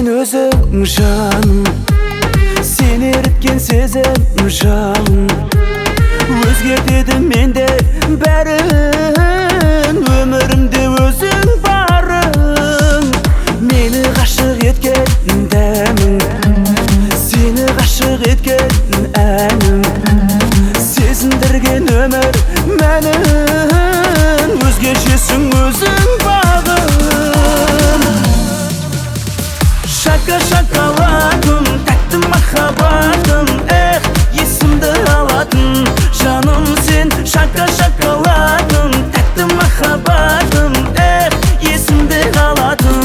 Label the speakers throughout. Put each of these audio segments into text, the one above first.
Speaker 1: өзің жаным, сен еріткен сезім жалын, өзгертеді менде бәрін, өмірімде өзің барың. Мені ғашық еткен дәмің, сені ғашық еткен әнім, сезіндірген өмір мәнін, өзгешесің өзің бағым. Шака шоколадым, тәтті махаббатым, есімді алатын жаным сен. Шака шоколадым, тәтті махаббатым, есімді алатын.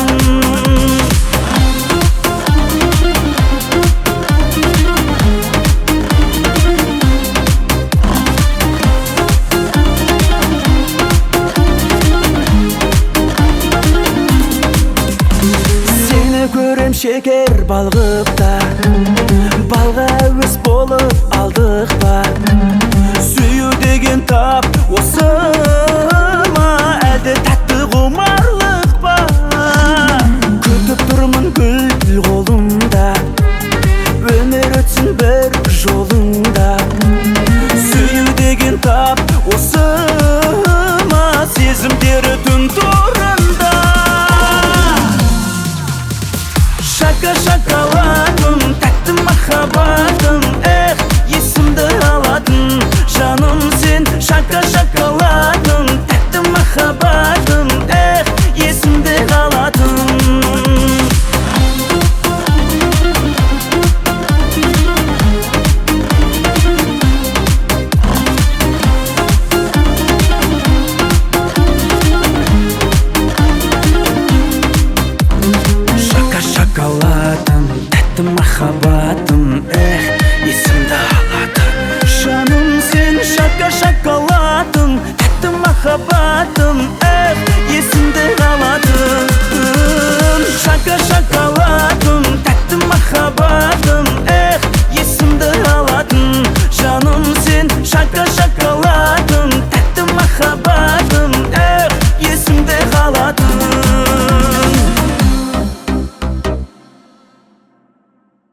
Speaker 1: Көрем шекер балғықта, балға әуес болып алдық па? Сүю деген тап осы ма, әлде тәтті құмарлық па? Күтіп тұрмын гүл қолымда, өмір өтсін бір жолыңда. Сүю деген тап осы ма, сезімдері түн торында. Шака шоколадым, тәтті махаббатым, есімді алатын жаным сен. Шака шоколадым, тәтті махаббатым, есімді алатын. Шоколадым, тәтті махаббатым, есімді алатын жаным сен. Шака шоколадым, тәтті махаббатым, есімді алатын. Шака